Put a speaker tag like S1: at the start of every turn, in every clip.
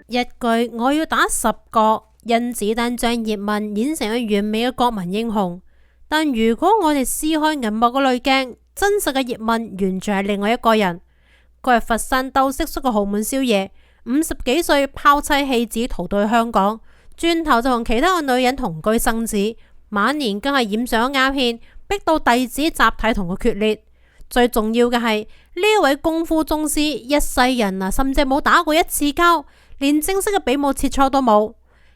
S1: 一句我要打10個，甄子丹將葉問演成咗完美嘅國民英雄。但如果我哋撕開銀幕嘅濾鏡，真實嘅葉問完全係另外一個人。佢係佛山鬥蟋蟀嘅豪門少爺，50幾歲拋妻棄子逃到去香港，轉頭就同其他嘅女人同居生子，晚年更係染上咗鴉片，逼到弟子集體同佢決裂。最重要嘅係呢位功夫宗師一世人啊，甚至冇打過一次交，連正式嘅比武切磋都冇。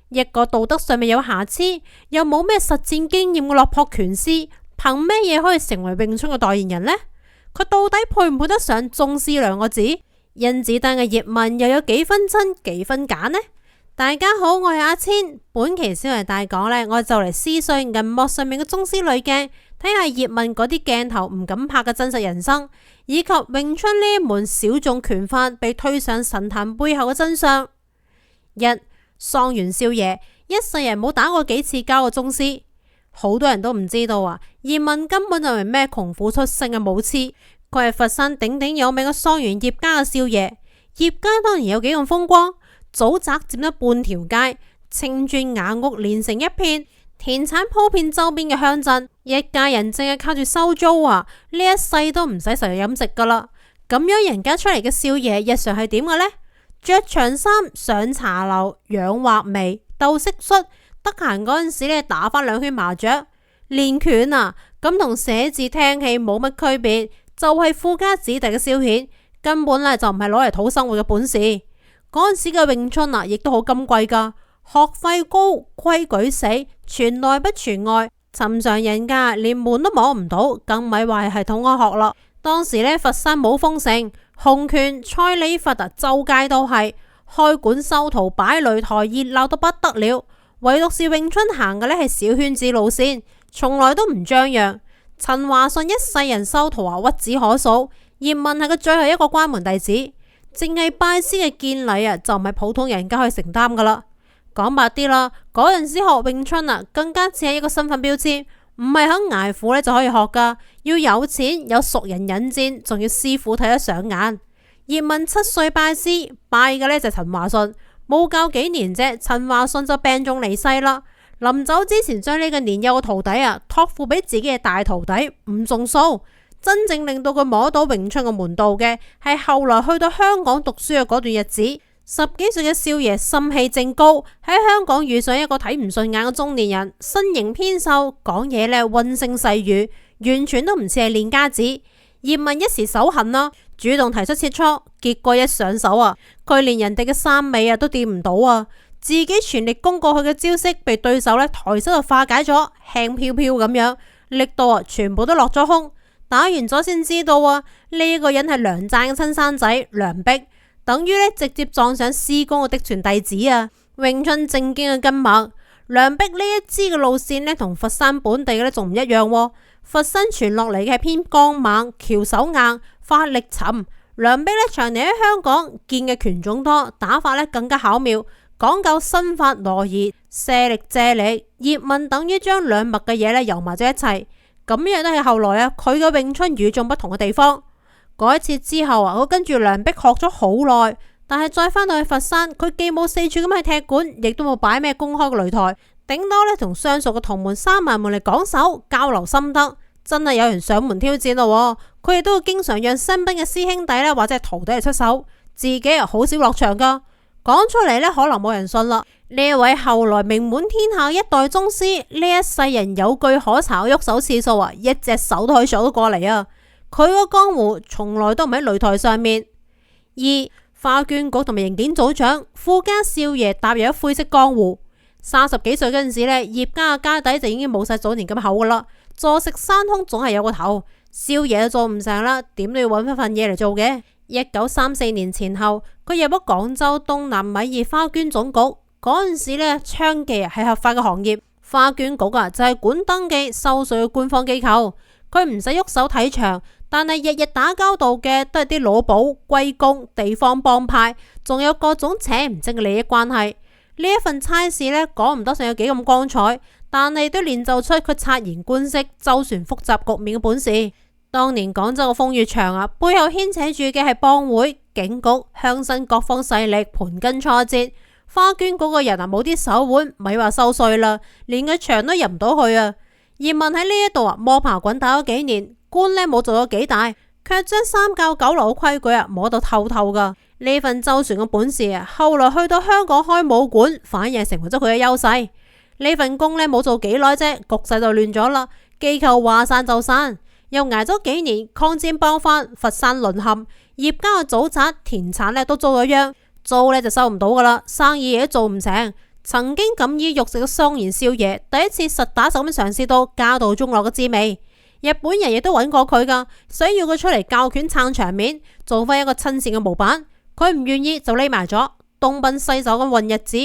S1: 一個道德上面有瑕疵，又冇咩實戰經驗嘅落魄拳師，憑咩嘢可以成為詠春嘅代言人呢？佢到底配唔配得上宗師兩個字？甄子丹嘅葉問又有幾分真幾分假呢？大家好，我係阿千，本期小為大講呢，我就嚟撕碎銀幕上面嘅宗師濾鏡，睇下葉問嗰啲鏡頭唔敢拍嘅真實人生，以及詠春呢一門小眾拳法被推上神壇背後嘅真相。一、桑原少爺，一世人冇打過幾次交嘅宗師。好多人都唔知道啊，葉問根本就唔係咩窮苦出身嘅武痴，佢係佛山鼎鼎有名嘅桑原葉家嘅少爺。葉家當然有幾咁風光，祖宅佔咗半條街，青磚雅屋連成一片，田產鋪遍周邊嘅鄉鎮，一家人淨係靠住收租啊，呢一世都唔使食飲食噶啦。咁樣人家出嚟嘅少爺日常係點嘅呢？着長衫上茶樓養畫眉鬥蟋蟀，得閒嗰陣時咧打返2圈麻雀練拳啊，咁同寫字聽戲冇乜區別，就係富家子弟嘅消遣，根本就唔係攞嚟討生活嘅本事。嗰陣時嘅詠春啊，亦都好金貴噶，學費高，規矩死，傳內不傳外，尋常人家連門都摸唔到，更咪話係系統科學啦。當時呢，佛山冇豐盛，洪拳、蔡李佛啊，周街都係開館收徒擺擂台，熱鬧到不得了。唯獨是詠春行嘅呢係小圈子路線，從來都唔張揚。陳華順一世人收徒啊，屈指可數。葉問係佢最後一個關門弟子，淨係拜師嘅見禮啊，就唔係普通人家可以承擔噶啦。講白啲啦，嗰陣時學詠春啊，更加似係一個身份標籤，唔係肯捱苦呢就可以學噶，要有錢有熟人引薦，仲要師傅睇得上眼。葉問7歲拜師，拜嘅呢就係陳華順。冇教幾年啫，陳華順就病重離世啦。臨走之前，將呢個年幼嘅徒弟啊託付俾自己嘅大徒弟伍仲蘇。真正令到佢摸到詠春嘅門道嘅，係後來去到香港讀書嘅嗰段日子。10幾歲嘅少爺心氣正高，喺香港遇上一個睇唔順眼嘅中年人，身形偏瘦，講嘢呢溫聲細語，完全都唔似係練家子。葉問一時手痕啦，主動提出切磋，結果一上手啊，佢連人哋嘅衫尾啊都掂唔到啊，自己全力攻過去嘅招式被對手呢抬手就化解咗，輕飄飄咁樣，力度啊全部都落咗空。打完咗先知道啊，呢個人係梁贊嘅親生仔梁璧，等於呢直接撞上師公嘅嫡傳弟子啊。詠春正經嘅根脈，梁璧呢一支嘅路線呢，同佛山本地嘅呢仲唔一樣喎。佛山傳落嚟嘅係偏剛猛、翹手硬、發力沉。梁璧呢長年喺香港見嘅拳種多，打法呢更加巧妙，講究身法挪移、卸力借力。葉問等於將兩脈嘅嘢呢糅埋咗一齊，咁樣都係後來啊佢嘅詠春與眾不同嘅地方。嗰一次之後啊，我跟住梁璧學咗好耐，但係再返到去佛山，佢既冇四處咁去踢館，亦都冇擺咩公開嘅擂台。頂多呢同相熟嘅同門閂埋門嚟講手交流心得，真係有人上門挑戰咯。佢亦都會經常讓身邊嘅師兄弟呢或者係徒弟嚟出手，自己又好少落場噶。講出嚟呢可能冇人信啦。呢一位後來名滿天下一代宗師，呢一世人有據可查，喐手次數啊，一隻手都可以數得過嚟啊。佢個江湖從來都唔喺擂台上面。二、花娟局同埋刑警組長富家少爺踏入咗灰色江湖。30幾歲嗰陣時呢，葉家嘅家底就已經冇晒早年咁厚噶啦。坐食山空總係有個頭，少爺都做唔成啦，點都要揾翻份嘢嚟做嘅。1934年前後，佢入咗廣州東南米業花娟總局。嗰陣時呢，娼妓係合法嘅行業，花娟局啊就係管登記收稅嘅官方機構。佢唔使喐手睇場，但係日日打交道嘅都係啲老保、龜公、地方幫派，仲有各種扯唔清嘅利益關係。呢一份差事呢，講唔得上有幾咁光彩，但係都練就出佢察言觀色、周旋複雜局面嘅本事。當年廣州嘅風月場啊，背後牽扯住嘅係幫會、警局、鄉紳各方勢力盤根錯節，花捐嗰個人冇啲手腕，咪話收稅啦，連個牆都入唔到去啊！葉問喺呢一度摸爬滾打咗幾年，官冇做咗幾大，卻將三教九流嘅規矩摸到透透噶。呢份周旋嘅本事後來去到香港開武館，反而係成為咗佢嘅優勢。呢份工冇做幾耐啫，局勢就亂咗啦。機構話散就散，又挨咗幾年，抗戰爆發，佛山淪陷，葉家嘅祖宅田產都遭咗殃，租就收唔到噶啦，生意亦都做唔成。曾經敢以肉食嘅桑然少爺，第一次實打實咁嘗試到家道中落嘅滋味。日本人亦都揾過佢噶，想要佢出嚟教拳撐場面，做翻一個親善嘅模板。佢唔願意就匿埋咗，東奔西走咁混日子。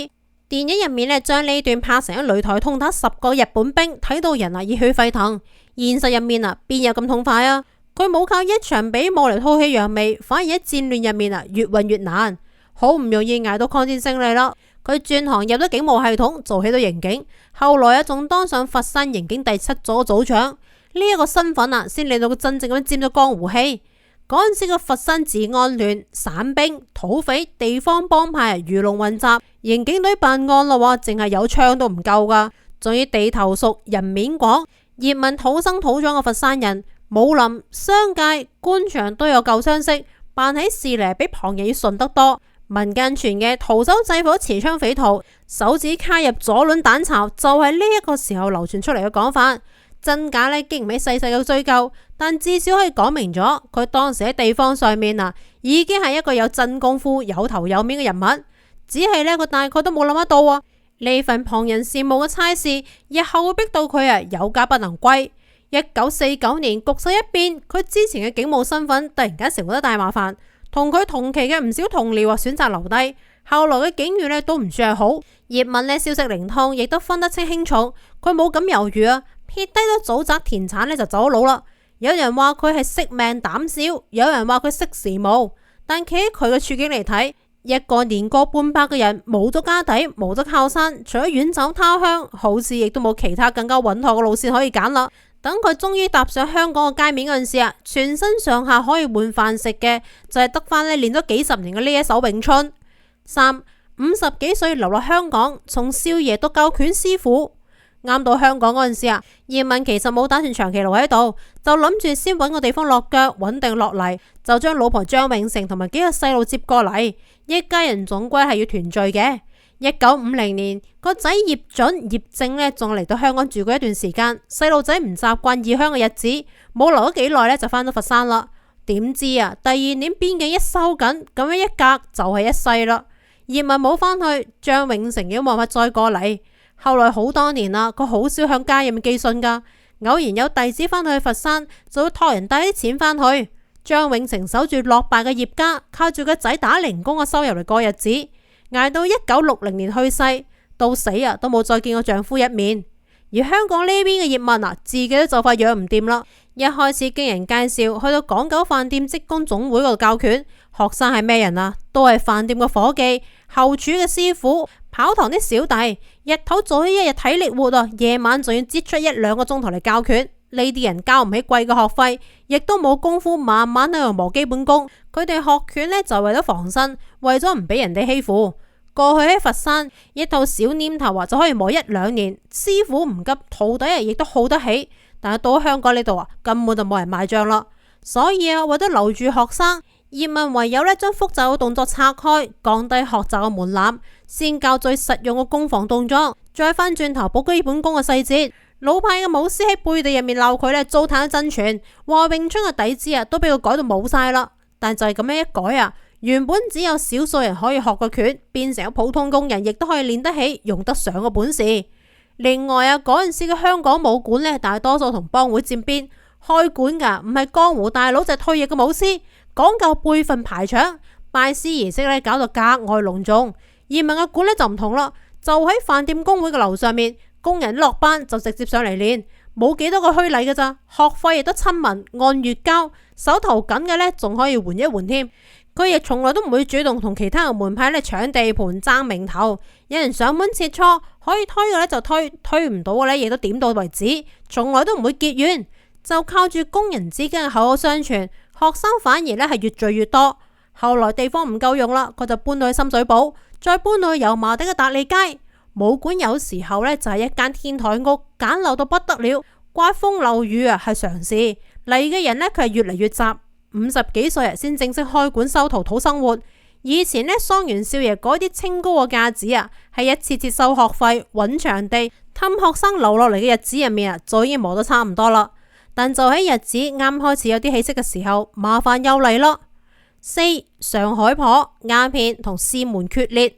S1: 電影入面將呢段拍成咗擂台痛打10個日本兵，睇到人熱血沸騰。現實入面邊有咁痛快啊？佢冇靠一場比武嚟吐氣揚眉，反而喺戰亂入面越混越難，好唔容易挨到抗戰勝利啦。佢轉行入咗警務系統，做起到刑警，後來仲當上佛山刑警第7組組長。呢一個身份先令到佢真正咁沾咗江湖氣。嗰陣時個佛山治安亂，散兵、土匪、地方幫派魚龍混雜，刑警隊辦案啦，淨係有槍都唔夠噶，仲要地頭熟、人面廣。葉問土生土長嘅佛山人，武林、商界、官場都有舊相識，辦起事嚟比旁人要順得多。民間傳嘅徒手制服持槍匪徒，手指卡入左輪彈巢，就係呢一個時候流傳出嚟嘅講法。真假經唔起細細嘅追究，但至少可以講明咗佢當時喺地方上面已經係一個有真功夫、有頭有面嘅人物。只係佢大概都冇諗得到呢份旁人羨慕嘅差事，日後會逼到佢有家不能歸。1949年局勢一變，佢之前嘅警務身份突然間成為咗大麻煩，同佢同期嘅唔少同僚選擇留低。後來嘅境遇都唔算係好。葉問消息靈通，亦都分得清輕重，佢冇咁猶豫撇低咗祖宅田產就走佬啦。有人話佢係惜命膽小，有人話佢識時務，但企喺佢嘅處境嚟睇，一個年過半百嘅人冇咗家底，冇咗靠山，除咗遠走他鄉，好似亦都冇其他更加穩妥嘅路線可以揀啦。等佢終於踏上香港嘅街面嗰陣時全身上下可以換飯食嘅就係得翻練咗幾十年嘅呢一手詠春。3、50幾歲流落香港，從少爺到教拳師傅。啱到香港嗰陣時葉問其實冇打算長期留喺度，就諗住先揾個地方落腳穩定落嚟，就將老婆張永成同埋幾個細路接過嚟，一家人總歸係要團聚嘅。1950年個仔葉準、葉正仲嚟到香港住過一段時間，細路仔唔習慣異鄉嘅日子，冇留咗幾耐就返咗佛山啦。點知第二年邊境一收緊，咁樣一隔就係一世啦。葉問冇返去，張永成亦都冇辦法再過嚟。後來好多年啦，佢好少向家入面寄信噶，偶然有弟子返去佛山，就會託人帶啲錢返去。張永成守住落敗嘅葉家，靠住個仔打零工嘅收入嚟過日子，捱到1960年去世，到死都冇再見過丈夫一面。而香港呢邊嘅葉問自己都就快養唔掂啦。一開始經人介紹去到港九飯店職工總會嗰度教拳，學生係咩人都係飯店嘅伙計、後廚嘅師傅、跑堂啲小弟，日頭做咗一日體力活夜晚仲要擠出1-2個鐘頭嚟教拳。呢啲人交唔起貴嘅學費，亦都冇功夫慢慢喺度磨基本功。佢哋學拳就為咗防身，為咗唔俾人哋欺負。過去喺佛山一套小黏頭就可以磨1-2年，師傅唔急，徒弟亦都耗得起。但係到香港呢度根本就冇人買賬啦。所以為咗留住學生，葉問唯有將複雜嘅動作拆開，降低學習嘅門檻，先教最實用嘅攻防動作，再翻轉頭補基本功嘅細節。老派嘅武師喺背地入面鬧佢糟蹋咗真傳，話詠春嘅底子都俾佢改到冇晒啦。但就係咁樣一改原本只有少數人可以學個拳，變成普通工人亦都可以練得起、用得上嘅本事。另外嗰陣時嘅香港武館大多數同幫會佔邊，開館噶唔係江湖大佬就係退役嘅武師，講究輩分排場，拜師儀式搞到格外隆重。葉問嘅館就唔同啦，就喺飯店工會嘅樓上面，工人落班就直接上嚟練，冇幾多個虛禮嘅咋，學費亦都親民，按月交，手頭緊嘅仲可以換一換添。佢亦從來都唔會主動同其他嘅門派搶地盤爭名頭，有人上門切磋，可以推嘅就推，推唔到嘅亦都點到為止，從來都唔會結怨，就靠住工人之間嘅口口相傳，學生反而係越聚越多。後來地方唔夠用啦，佢就搬到去深水埗，再搬到去油麻地嘅達利街。武館有時候呢，就係一間天台屋，簡陋到不得了，刮風漏雨啊係常事。嚟嘅人呢，佢係越嚟越雜，50幾歲先正式開館收徒討生活。以前呢，桑園少爺嗰啲清高嘅架子啊，係一次次收學費、揾場地、氹學生留落嚟嘅日子入面啊，早已經磨得差唔多啦。但就喺日子啱開始有啲起色嘅時候，麻煩又嚟咯。4. 上海婆、鴉片同師門決裂。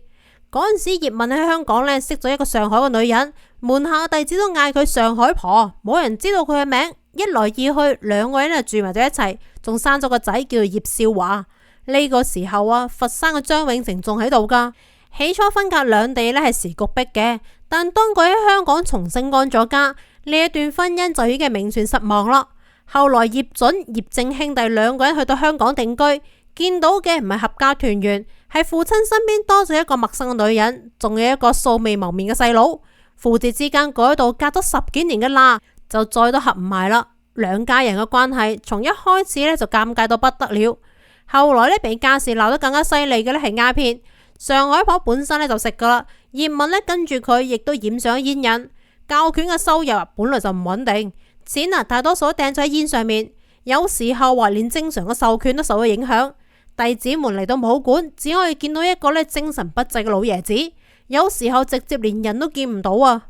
S1: 嗰陣時葉問喺香港呢，識咗一個上海嘅女人，門下弟子都嗌佢上海婆，冇人知道佢嘅名。一來二去，兩個人就住埋咗一齊，仲生咗個仔叫做葉少華。呢個時候啊，佛山嘅張永成仲喺度噶。起初分隔兩地呢係時局逼嘅，但當佢喺香港重新安咗家，呢一段婚姻就已經名存實亡啦。後來葉準、葉正兄弟兩個人去到香港定居，見到嘅唔係合家團圓，係父親身邊多咗一個陌生嘅女人，仲有一個素未謀面嘅細佬。父子之間嗰度隔咗10幾年嘅罅，就再都合唔埋啦。兩家人嘅關係從一開始呢就尷尬到不得了。後來呢，比家事鬧得更加犀利嘅呢係鴉片。上海婆本身呢就食噶啦，葉問呢跟住佢亦都染上咗煙癮。教拳嘅收入本來就唔穩定，錢大多數都掟咗喺煙上面，有時候話連正常嘅授權都受到影響。弟子們嚟到武館，只可以見到一個呢精神不濟嘅老爺子，有時候直接連人都見唔到啊。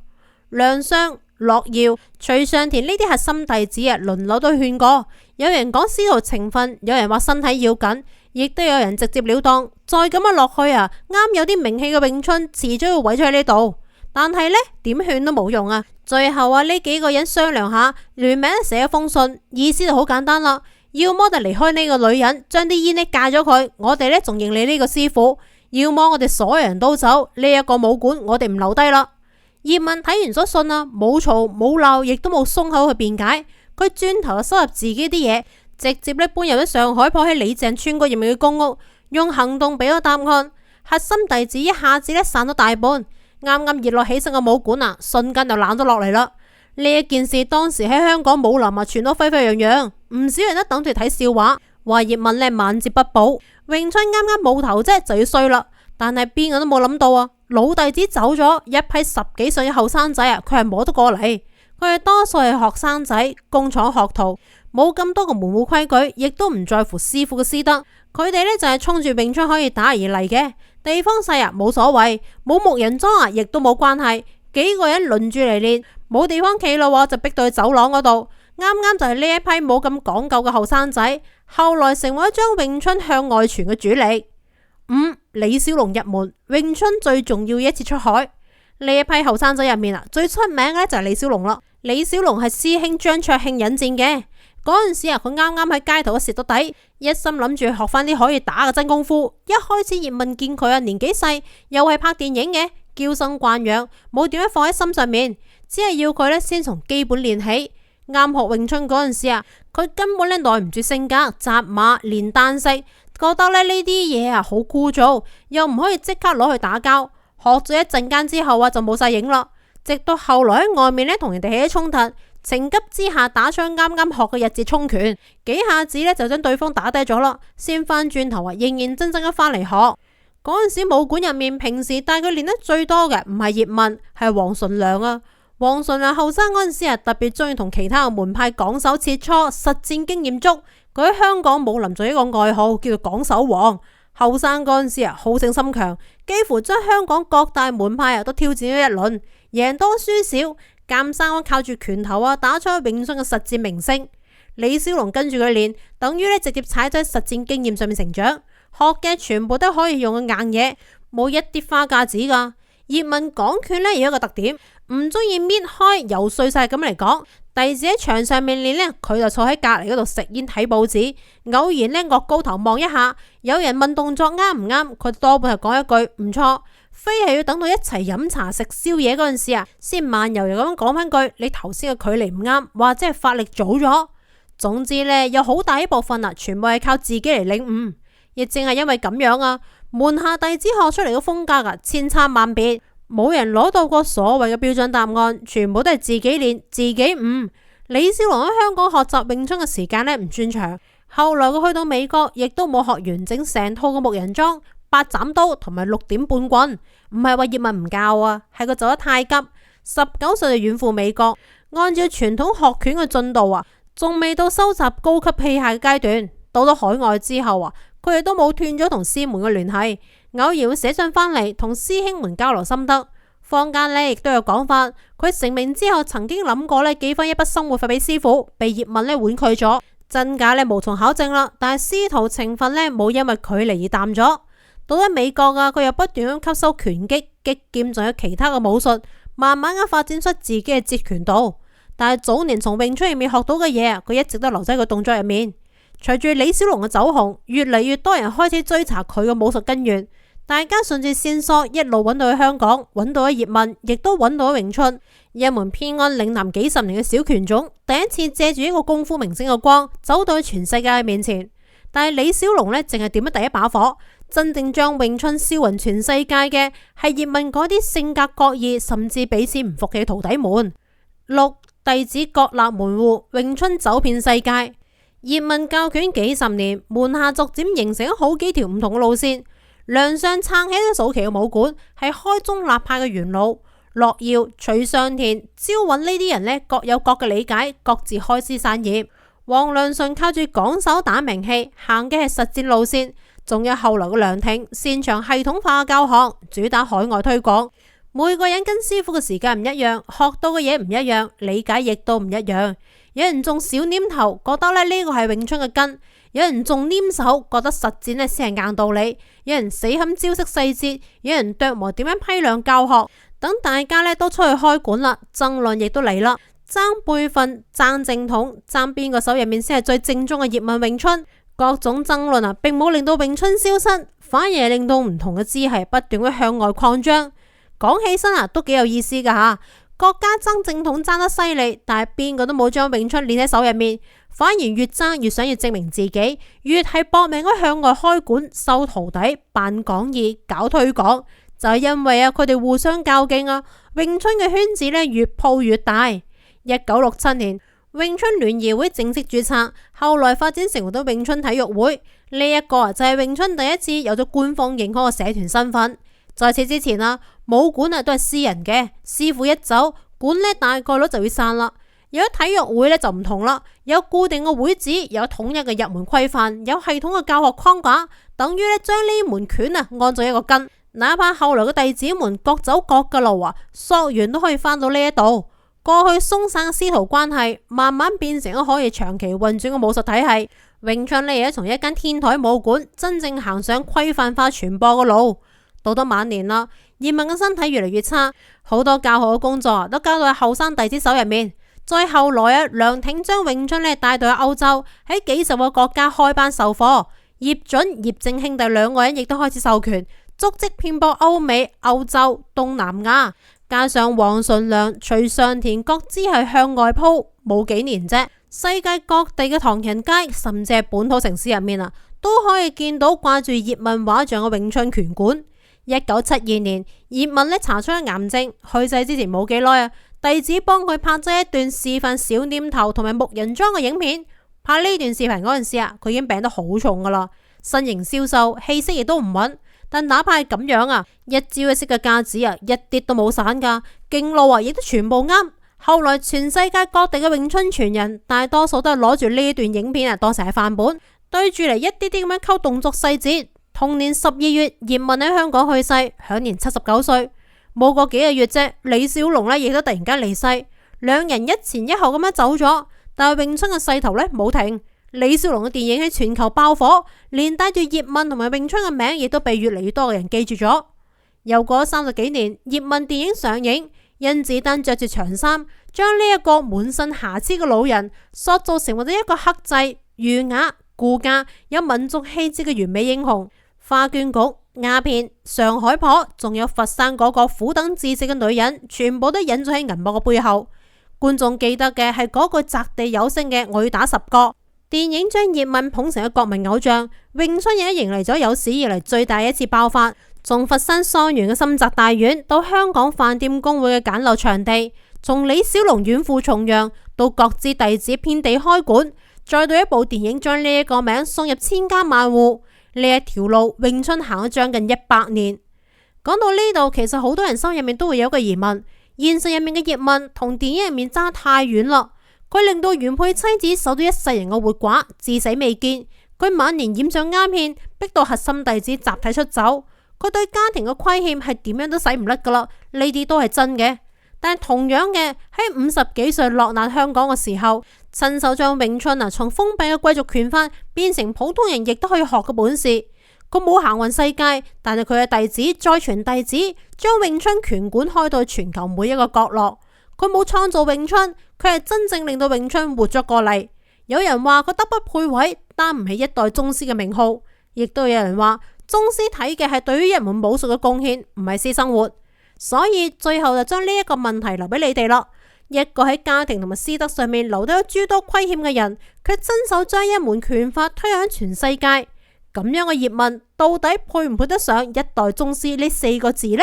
S1: 梁商、樂耀、徐上田呢啲核心弟子啊，輪流都勸過。有人講師徒情分，有人話身體要緊，亦都有人直接了當。再咁樣落去啊，啱有啲名氣嘅詠春，遲早要毀咗喺呢度。但係呢，點勸都冇用啊。最後啊，呢幾個人商量下，聯名寫一封信，意思就好簡單啦。要麼就離開呢個女人，將啲煙呢戒咗佢，我哋呢仲認你呢個師傅；要麼我哋所有人都走，呢一個武館我哋唔留低啦。葉問睇完咗信啊，冇嘈冇鬧，亦都冇鬆口去辯解。佢轉頭就收入自己啲嘢，直接呢搬入咗上海婆喺李鄭村嗰入面嘅公屋，用行動俾咗答案。核心弟子一下子呢散咗大半，啱啱熱絡起身嘅武館啊，瞬間就冷咗落嚟啦。呢一件事當時喺香港武林啊傳到沸沸揚揚，唔少人都等住睇笑話，話葉問呢晚節不保，詠春啱啱冇頭啫就要衰啦。但係邊個都冇諗到啊，老弟子走咗，一批10幾歲嘅後生仔啊，佢係摸得過嚟。佢哋多數係學生仔、工廠學徒，冇咁多個門戶規矩，亦都唔在乎師傅嘅師德。佢哋呢就係衝住詠春可以打而嚟嘅。地方細啊，冇所謂，冇木人樁啊，亦都冇關係。幾個人輪住嚟練，冇地方企咯，就逼到去走廊嗰度。啱啱就係呢一批冇咁講究嘅後生仔，後來成為咗將詠春向外傳嘅主力。5. 李小龍入門，詠春最重要一次出海。呢一批後生仔入面啊，最出名嘅呢就係李小龍啦。李小龍係師兄張卓慶引薦嘅。嗰陣時啊，佢啱啱喺街頭蝕到底，一心諗住學翻啲可以打嘅真功夫。一開始葉問見佢啊年紀細，又係拍電影嘅，嬌生慣養，冇點樣放喺心上面，只係要佢呢先從基本練起。啱學詠春嗰陣時啊，佢根本呢耐唔住性格，紮馬練單式，覺得呢啲嘢啊好枯燥，又唔可以即刻攞去打交。學咗一陣間之後啊，就冇晒影啦。直到後來喺外面呢同人哋起咗衝突，情急之下打槍啱啱學嘅日字衝拳，幾下子呢就將對方打低咗啦，先翻轉頭啊認認真真咁翻嚟學。嗰陣時武館入面平時帶佢練得最多嘅唔係葉問，係黃純良啊。黃純良後生嗰陣時啊，特別中意同其他嘅門派港手切磋，實戰經驗足。佢喺香港武林做一個外號叫做港手王。後生嗰陣時啊，好勝心強，幾乎將香港各大門派啊都挑戰咗一輪，贏多輸少，監生靠住拳頭啊打出詠春嘅實戰名聲。李小龍跟住佢練，等於直接踩在實戰經驗上面成長，學嘅全部都可以用嘅硬嘢，冇一啲花架子噶。葉問講拳有一個特點，唔中意搣開游碎晒咁嚟講。弟子喺場上面練呢，佢就坐喺隔籬嗰度食煙睇報紙，偶然呢惡高頭望一下，有人問動作啱唔啱，佢多半係講一句唔錯，非係要等到一齊飲茶食宵夜嗰陣時啊，先慢悠悠咁講翻句你頭先嘅距離唔啱，或者係發力早咗。總之呢，有好大一部分啊，全部係靠自己嚟領悟。亦正係因為咁樣啊，門下弟子學出嚟嘅風格啊，千差萬別。冇人攞到過所謂嘅標準答案，全部都係自己練自己悟。李小龍喺香港學習詠春嘅時間呢唔算長，後來佢去到美國，亦都冇學完整成套嘅木人樁、八斬刀同埋6點半棍。唔係話葉問唔教啊，係佢走得太急，19歲就遠赴美國。按照傳統學拳嘅進度啊，仲未到收集高級器械嘅階段。到咗海外之後啊，佢哋都冇斷咗同師門嘅聯繫，偶爾會寫信翻嚟同師兄們交流心得。坊間呢亦都有講法，佢成名之後曾經諗過呢寄翻一筆生活費俾師傅，被葉問呢婉拒咗。真假呢無從考證啦，但係師徒情分呢冇因為距離而淡咗。到咗美國啊，佢又不斷咁吸收拳擊、擊劍，仲有其他嘅武術，慢慢咁發展出自己嘅截拳道。但係早年從詠春入面學到嘅嘢，佢一直都留喺佢動作入面。隨住李小龍嘅走紅，越嚟越多人開始追查佢嘅武術根源。大家順住線索一路揾到去香港，揾到咗葉問，亦都揾到咗詠春，一門偏安嶺南幾十年嘅小拳種，第一次借住一個功夫明星嘅光，走到去全世界嘅面前。但係李小龍呢，淨係點咗第一把火，真正將詠春燒暈全世界嘅係葉問嗰啲性格各異，甚至彼此唔服嘅徒弟們。6. 弟子各立門戶，詠春走遍世界。葉問教拳幾十年，門下逐漸形成咗好幾條唔同嘅路線。梁上撐起咗早期嘅武館，係開宗立派嘅元老。樂耀、徐尚田、招允呢啲人呢，各有各嘅理解，各自開枝散葉。黃良順靠住講手打名氣，行嘅係實戰路線。仲有後來嘅梁挺，擅長系統化嘅教學，主打海外推廣。每個人跟師傅嘅時間唔一樣，學到嘅嘢唔一樣，理解亦都唔一樣。有人仲小黏頭，覺得呢個係詠春嘅根；有人仲黏手，覺得實戰先係硬道理；有人死冚招式細節，有人琢磨點樣批量教學。等大家都出去開館啦，爭論亦都嚟啦，爭輩分、爭正統、爭邊個手入面先係最正宗嘅葉問詠春。各種爭論啊，並冇令到詠春消失，反而令到唔同嘅支系不斷咁向外擴張。講起身啊，都幾有意思噶吓。國家爭正統爭得犀利，但係邊個都冇將詠春練喺手入面，反而越爭越想要證明自己，越係搏命咁向外開館、收徒弟、辦講義、搞推廣。就係因為佢哋互相較勁啊，詠春嘅圈子越鋪越大。1967年，詠春聯誼會正式註冊，後來發展成為咗詠春體育會。呢一個就係詠春第一次有咗官方認可嘅社團身份。在此之前武館都係私人嘅，師傅一走，館大概率就會散啦。有咗體育會就唔同啦，有固定嘅會址，有統一嘅入門規範，有系統嘅教學框架，等於將呢門拳按咗一個根。哪怕後來嘅弟子們各走各嘅路溯源都可以翻到呢一度。過去鬆散嘅師徒關係，慢慢變成咗可以長期運轉嘅武術體系。詠春而家從一間天台武館，真正行上規範化傳播嘅路。到咗晚年啦，葉問嘅身體越嚟越差，好多教學嘅工作都交到喺後生弟子手入面。再後來梁挺將詠春帶到去歐洲，喺幾十個國家開班授課。葉準、葉正兄弟兩個人亦都開始授權，足跡遍佈歐美、歐洲、東南亞。加上黃順良、徐尚田各支係向外鋪，冇幾年啫，世界各地嘅唐人街，甚至係本土城市入面都可以見到掛住葉問畫像嘅詠春拳館。1972年，葉問查出咗癌症，去世之前冇幾耐弟子幫佢拍咗一段示範小念頭同埋木人樁嘅影片。拍呢段視頻嗰陣時佢已經病得好重噶啦，身形消瘦，氣息亦都唔穩。但哪怕係咁樣一招一式嘅架子一啲都冇散噶，勁路亦都全部啱。後來全世界各地嘅詠春傳人，大多數都係攞住呢段影片當成係範本，對住嚟一啲啲咁樣溝動作細節。同年12月，葉問喺香港去世，享年79歲。冇過幾個月啫，李小龍亦都突然間離世，兩人一前一後咁樣走咗。但係詠春嘅勢頭冇停，李小龍嘅電影喺全球爆火，連帶住葉問同埋詠春嘅名亦都被越嚟越多嘅人記住咗。又過咗30幾年，葉問電影上映，甄子丹着住長衫，將呢一個滿身瑕疵嘅老人塑造成為咗一個克制、儒雅、顧家、有民族氣質嘅完美英雄。花娟局、鴉片、上海婆，仲有佛山嗰個苦等至死嘅女人，全部都隱咗喺銀幕嘅背後。觀眾記得嘅係嗰句擲地有聲嘅我要打10個。電影將葉問捧成咗國民偶像，詠春亦迎嚟咗有史以嚟最大一次爆發。從佛山桑園嘅深澤大院到香港飯店工會嘅簡陋場地，從李小龍遠赴重洋到各支弟子遍地開館，再到一部電影將呢一個名送入千家萬戶，呢一條路詠春行咗將近100年。講到呢度，其實好多人心入面都會有個疑問：現實入面嘅葉問同電影入面差太遠啦。佢令到原配妻子守到一世人嘅活寡，至死未見。佢晚年染上鴉片，逼到核心弟子集體出走。佢對家庭嘅虧欠係點樣都洗唔甩噶啦，呢啲都係真嘅。但係同樣嘅，喺50幾歲落難香港嘅時候，親手將詠春從封閉嘅貴族拳法變成普通人亦都可以學嘅本事。佢冇行運世界，但係佢嘅弟子再傳弟子，將詠春拳館開到全球每一個角落。佢冇創造詠春，佢係真正令到詠春活咗過嚟。有人話佢德不配位，擔唔起一代宗師嘅名號，亦都有人話宗師睇嘅係對於一門武術嘅貢獻，唔係私生活。所以最後就將呢一個問題留俾你哋啦。一個喺家庭同埋師德上面留低咗諸多虧欠嘅人，佢親手將一門拳法推向全世界，咁樣嘅葉問到底配唔配得上一代宗師呢4個字呢？